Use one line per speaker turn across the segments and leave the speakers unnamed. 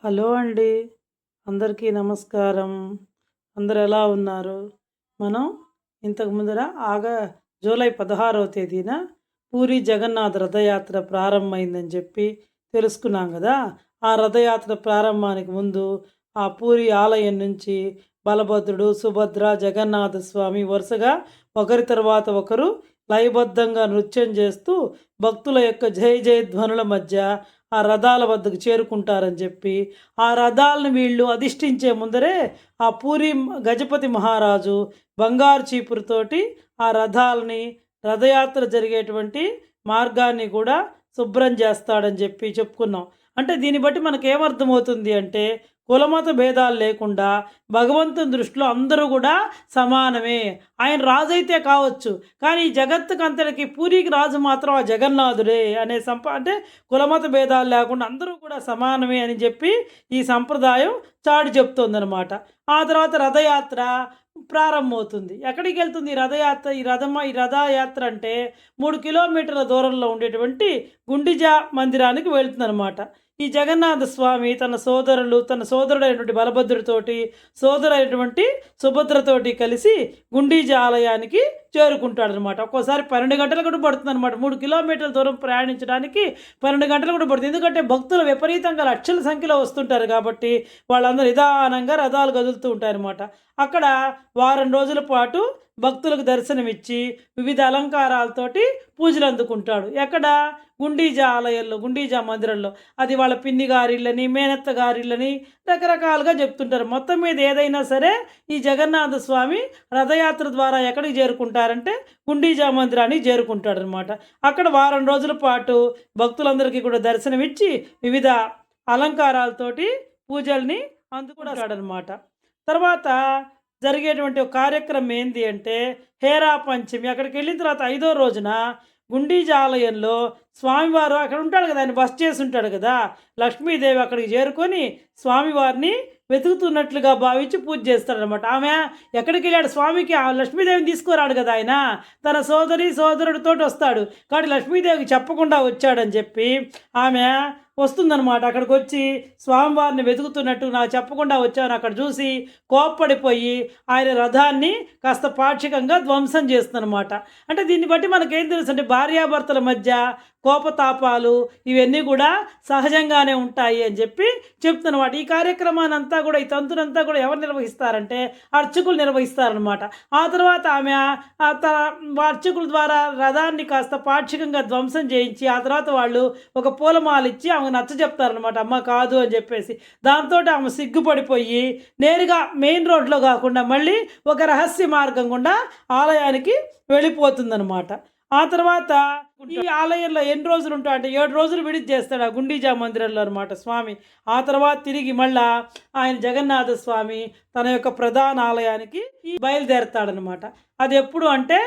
Hello అండి. అందరికీ నమస్కారం. అందరూ ఎలా ఉన్నారు? మనం ఇంతకు ముందర జూలై 16వ తేదీన పూరి జగన్నాథ రథయాత్ర ప్రారంభమైందని చెప్పి తెలుసుకున్నాం గదా! ఆ రథయాత్ర ప్రారంభానికి ముందు ఆ పూరి ఆలయం నుంచి బలభద్రుడు, సుభద్ర, జగన్నాథ స్వామి వరుసగా ఒకరి తర్వాత ఒకరు లయబద్ధంగా నృత్యం చేస్తూ భక్తుల యొక్క జయ జయధ్వనుల మధ్య ఆ రథాల వద్దకు చేరుకుంటారని చెప్పి, ఆ రథాలను వీళ్ళు అధిష్ఠించే ముందరే ఆ పూరి గజపతి మహారాజు బంగారు చీపురుతోటి ఆ రథాలని రథయాత్ర జరిగేటువంటి మార్గాన్ని కూడా శుభ్రం చేస్తాడని చెప్పి చెప్పుకున్నాం. అంటే దీన్ని బట్టి మనకేమర్థమవుతుంది అంటే, కులమత భేదాలు లేకుండా భగవంతుని దృష్టిలో అందరూ కూడా సమానమే. ఆయన రాజైతే కావచ్చు, కానీ ఈ జగత్తుకంతటికి పూరికి రాజు మాత్రం ఆ జగన్నాథుడే అనే అంటే కులమత భేదాలు లేకుండా అందరూ కూడా సమానమే అని చెప్పి ఈ సంప్రదాయం చాటి చెప్తుందనమాట. ఆ తర్వాత రథయాత్ర ప్రారంభమవుతుంది. ఎక్కడికి వెళ్తుంది ఈ రథయాత్ర? ఈ రథయాత్ర అంటే 3 కిలోమీటర్ల దూరంలో ఉండేటువంటి గుండిజా మందిరానికి వెళ్తుందనమాట. ఈ జగన్నాథ స్వామి తన సోదరుడైనటువంటి బలభద్రుడితోటి, సోదరైనటువంటి సుభద్రతోటి కలిసి గుండీజా ఆలయానికి చేరుకుంటాడనమాట. ఒక్కోసారి 12 గంటలు కూడా పడుతుందనమాట. 3 కిలోమీటర్ల దూరం ప్రయాణించడానికి 12 గంటలు కూడా పడుతుంది. ఎందుకంటే భక్తులు విపరీతంగా లక్షల సంఖ్యలో వస్తుంటారు కాబట్టి వాళ్ళందరూ నిదానంగా రథాలు కదులుతూ ఉంటారనమాట. అక్కడ వారం రోజుల పాటు భక్తులకు దర్శనమిచ్చి వివిధ అలంకారాలతోటి పూజలు అందుకుంటాడు. ఎక్కడ? గుండీజా ఆలయంలో, గుండీజా మందిరంలో. అది వాళ్ళ పిన్ని గారిళ్ళని, మేనత్త గారిళ్ళని రకరకాలుగా చెప్తుంటారు. మొత్తం మీద ఏదైనా సరే ఈ జగన్నాథ స్వామి రథయాత్ర ద్వారా ఎక్కడికి చేరుకుంటారంటే గుండీజా మందిరానికి చేరుకుంటాడనమాట. అక్కడ వారం రోజుల పాటు భక్తులందరికీ కూడా దర్శనమిచ్చి వివిధ అలంకారాలతోటి పూజల్ని అందుకుంటాడనమాట. తర్వాత జరిగేటువంటి ఒక కార్యక్రమం ఏంది అంటే హేరా పంచమి. అక్కడికి వెళ్ళిన తర్వాత 5వ రోజున గుండీజా ఆలయంలో స్వామివారు అక్కడ ఉంటాడు కదా, ఆయన బస చేసి ఉంటాడు కదా, లక్ష్మీదేవి అక్కడికి చేరుకొని స్వామివారిని వెతుకుతున్నట్లుగా భావించి పూజ చేస్తాడనమాట. ఆమె ఎక్కడికి వెళ్ళాడు? స్వామికి ఆ లక్ష్మీదేవిని తీసుకురాడు కదా, ఆయన తన సోదరుడితో వస్తాడు కాబట్టి లక్ష్మీదేవికి చెప్పకుండా వచ్చాడని చెప్పి ఆమె వస్తుందన్నమాట. అక్కడికి వచ్చి స్వామివారిని వెతుకుతున్నట్టు నాకు చెప్పకుండా వచ్చాను అక్కడ చూసి కోప్పడిపోయి ఆయన రథాన్ని కాస్త పాక్షికంగా ధ్వంసం చేస్తుందన్నమాట. అంటే దీన్ని బట్టి మనకేం తెలుసు అంటే భార్యాభర్తల మధ్య కోపతాపాలు ఇవన్నీ కూడా సహజంగానే ఉంటాయి అని చెప్పి చెప్తున్నమాట. ఈ కార్యక్రమాన్ని అంతా కూడా, ఈ తంతునంతా కూడా ఎవరు నిర్వహిస్తారంటే అర్చకులు నిర్వహిస్తారనమాట. ఆ తర్వాత ఆమె అర్చకుల ద్వారా రథాన్ని కాస్త పాక్షికంగా ధ్వంసం చేయించి ఆ తర్వాత వాళ్ళు ఒక పూలమాల ఇచ్చి ఆమె నచ్చ చెప్తారనమాట, అమ్మ కాదు అని చెప్పేసి. దాంతో ఆమె సిగ్గుపడిపోయి నేరుగా మెయిన్ రోడ్లో కాకుండా మళ్ళీ ఒక రహస్య మార్గం గుండా ఆలయానికి వెళ్ళిపోతుందనమాట. ఆ తర్వాత ఈ ఆలయంలో ఎన్ని రోజులు ఉంటాడు అంటే 7 రోజులు విడిది చేస్తాడు ఆ గుండీజా మందిరంలో అనమాట స్వామి. ఆ తర్వాత తిరిగి మళ్ళా ఆయన జగన్నాథ స్వామి తన యొక్క ప్రధాన ఆలయానికి బయలుదేరతాడనమాట. అది ఎప్పుడు అంటే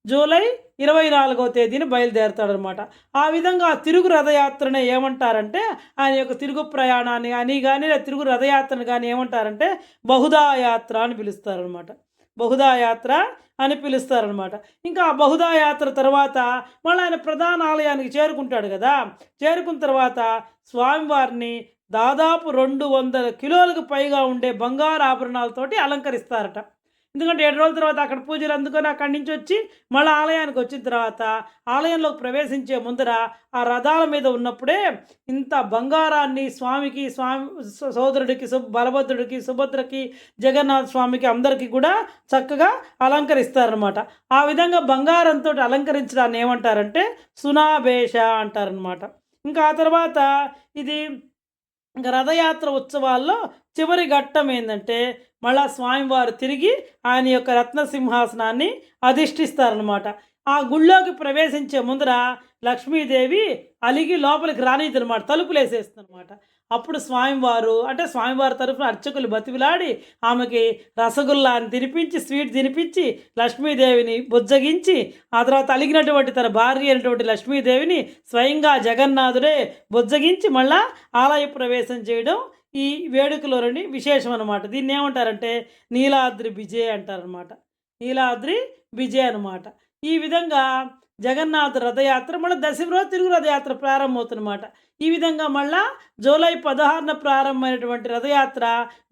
జూలై 24వ తేదీన బయలుదేరతాడనమాట. ఆ విధంగా ఆ తిరుగు రథయాత్రనే ఏమంటారంటే, ఆయన యొక్క తిరుగు ప్రయాణాన్ని అని కానీ తిరుగు రథయాత్రను కానీ ఏమంటారంటే బహుదాయాత్ర అని పిలుస్తారనమాట. బహుదాయాత్ర అని పిలుస్తారనమాట. ఇంకా ఆ బహుదాయాత్ర తర్వాత మళ్ళీ ఆయన ప్రధాన ఆలయానికి చేరుకుంటాడు కదా, చేరుకున్న తర్వాత స్వామివారిని దాదాపు 200 కిలోలకు పైగా ఉండే బంగారు ఆభరణాలతోటి అలంకరిస్తారట. ఎందుకంటే 7 రోజుల తర్వాత అక్కడ పూజలు అందుకొని అక్కడి నుంచి వచ్చి మళ్ళీ ఆలయానికి వచ్చిన తర్వాత ఆలయంలోకి ప్రవేశించే ముందర ఆ రథాల మీద ఉన్నప్పుడే ఇంత బంగారాన్ని స్వామికి, సోదరుడికి, బలభద్రుడికి, సుభద్రకి, జగన్నాథ స్వామికి అందరికీ కూడా చక్కగా అలంకరిస్తారనమాట. ఆ విధంగా బంగారంతో అలంకరించడాన్ని ఏమంటారంటే సునాభేష అంటారనమాట. ఇంకా ఆ తర్వాత ఇది ఇంకా రథయాత్ర ఉత్సవాల్లో చివరి ఘట్టం ఏంటంటే మళ్ళా స్వామివారు తిరిగి ఆయన యొక్క రత్నసింహాసనాన్ని అధిష్ఠిస్తారనమాట. ఆ గుళ్ళోకి ప్రవేశించే ముందర లక్ష్మీదేవి అలిగి లోపలికి రానిద్దనమాట, తలుపులు వేసేస్తుందనమాట. అప్పుడు స్వామివారి తరఫున అర్చకులు బతిమిలాడి ఆమెకి రసగుల్లాని తినిపించి, స్వీట్ తినిపించి, లక్ష్మీదేవిని బుజ్జగించి, ఆ తర్వాత అలిగినటువంటి తన భార్య అయినటువంటి లక్ష్మీదేవిని స్వయంగా జగన్నాథుడే బుజ్జగించి మళ్ళా ఆలయ ప్రవేశం చేయడం ఈ వేడుకలోని విశేషం అనమాట. దీన్ని ఏమంటారంటే నీలాద్రి విజయ్ అంటారనమాట. నీలాద్రి విజయ్ అనమాట. ఈ విధంగా జగన్నాథ రథయాత్ర మళ్ళీ దశమి రోజు తిరుగు రథయాత్ర ప్రారంభమవుతుందన్నమాట. ఈ విధంగా మళ్ళా జూలై 16న ప్రారంభమైనటువంటి రథయాత్ర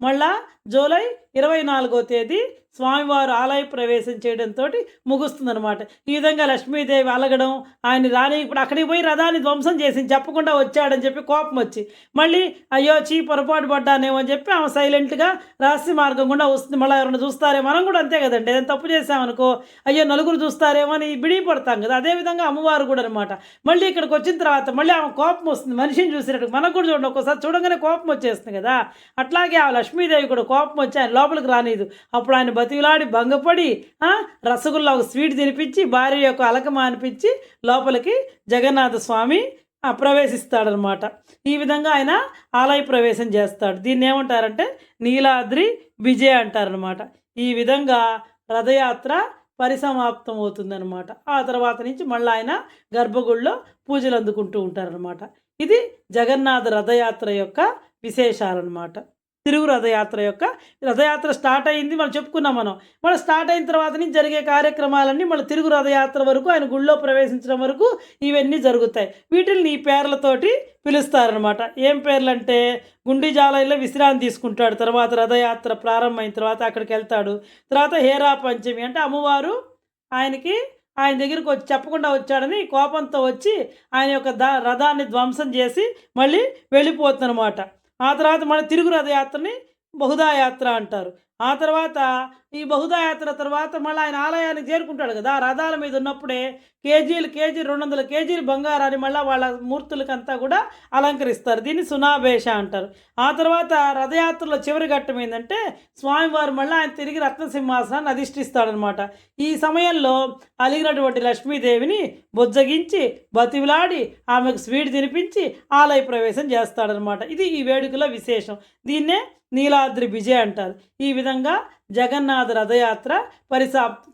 మళ్ళా జూలై 24వ తేదీ స్వామివారు ఆలయ ప్రవేశం చేయడంతో ముగుస్తుందన్నమాట. ఈ విధంగా లక్ష్మీదేవి అలగడం, ఆయన రాని ఇప్పుడు అక్కడికి పోయి రథాన్ని ధ్వంసం చేసింది, చెప్పకుండా వచ్చాడని చెప్పి కోపం వచ్చి మళ్ళీ అయ్యో పొరపాటు పడ్డానేమో అని చెప్పి ఆమె సైలెంట్గా రహస్య మార్గం గుండా వస్తుంది. మళ్ళీ ఎవరైనా చూస్తారేమో, మనం కూడా అంతే కదండి, ఏదైనా తప్పు చేసామనుకో అయ్యో నలుగురు చూస్తారేమో అని బిడి పడతాం కదా, అదేవిధంగా అమ్మవారు కూడా అనమాట. మళ్ళీ ఇక్కడికి వచ్చిన తర్వాత మళ్ళీ ఆమె కోపం వస్తుంది, మనిషిని చూసినట్టు. మనకు కూడా చూడండి, ఒక్కోసారి చూడగానే కోపం వచ్చేస్తుంది కదా, అట్లాగే ఆ లక్ష్మీదేవి కూడా కోపం వచ్చి ఆయన లోపలికి రానిదు. అప్పుడు ఆయన బతిలాడి భంగపడి రసగుల్లా ఒక స్వీట్ తినిపించి భార్య యొక్క అలక అనిపించి లోపలికి జగన్నాథ స్వామి ప్రవేశిస్తాడనమాట. ఈ విధంగా ఆయన ఆలయ ప్రవేశం చేస్తాడు. దీన్ని ఏమంటారంటే నీలాద్రి విజయ అంటారనమాట. ఈ విధంగా రథయాత్ర పరిసమాప్తం అవుతుందన్నమాట. ఆ తర్వాత నుంచి మళ్ళీ ఆయన గర్భగుడిలో పూజలు అందుకుంటూ ఉంటారనమాట. ఇది జగన్నాథ రథయాత్ర యొక్క విశేషాలన్నమాట. తిరుగు రథయాత్ర స్టార్ట్ అయింది మనం చెప్పుకున్నాం. మనం స్టార్ట్ అయిన తర్వాత నుంచి జరిగే కార్యక్రమాలన్నీ మళ్ళీ తిరుగు రథయాత్ర వరకు, ఆయన గుళ్ళో ప్రవేశించడం వరకు ఇవన్నీ జరుగుతాయి. వీటిని ఈ పేర్లతోటి పిలుస్తారనమాట. ఏం పేర్లు అంటే గుండిజాలయంలో విశ్రాంతి తీసుకుంటాడు, తర్వాత రథయాత్ర ప్రారంభమైన తర్వాత అక్కడికి వెళ్తాడు, తర్వాత హేరా పంచమి అంటే అమ్మవారు ఆయన దగ్గరికి వచ్చి చెప్పకుండా వచ్చాడని కోపంతో వచ్చి ఆయన యొక్క రథాన్ని ధ్వంసం చేసి మళ్ళీ వెళ్ళిపోతుందన్నమాట. ఆ తర్వాత మళ్ళీ తిరుగు రథయాత్రని బహుదాయాత్ర అంటారు. ఆ తర్వాత ఈ బహుదాయాత్ర తర్వాత మళ్ళీ ఆయన ఆలయానికి చేరుకుంటాడు కదా, రథాల మీద ఉన్నప్పుడే కేజీ 200 కేజీలు బంగారాన్ని మళ్ళీ వాళ్ళ మూర్తులకంతా కూడా అలంకరిస్తారు. దీన్ని సునాభేష అంటారు. ఆ తర్వాత రథయాత్రలో చివరి ఘట్టం ఏంటంటే స్వామివారు మళ్ళీ ఆయన తిరిగి రత్నసింహాసనాన్ని అధిష్ఠిస్తాడనమాట. ఈ సమయంలో అలిగినటువంటి లక్ష్మీదేవిని బొజ్జగించి బతివిలాడి ఆమెకు స్వీట్ తినిపించి ఆలయ ప్రవేశం చేస్తాడనమాట. ఇది ఈ వేడుకలో విశేషం. దీన్నే నీలాద్రి విజయ అంటారు. ఈ విధంగా జగన్నాథ రథయాత్ర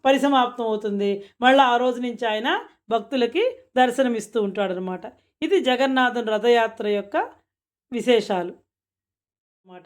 పరిసమాప్తం అవుతుంది. మళ్ళీ ఆ రోజు నుంచి ఆయన భక్తులకి దర్శనమిస్తూ ఉంటాడనమాట. ఇది జగన్నాథుని రథయాత్ర యొక్క విశేషాలు అన్నమాట.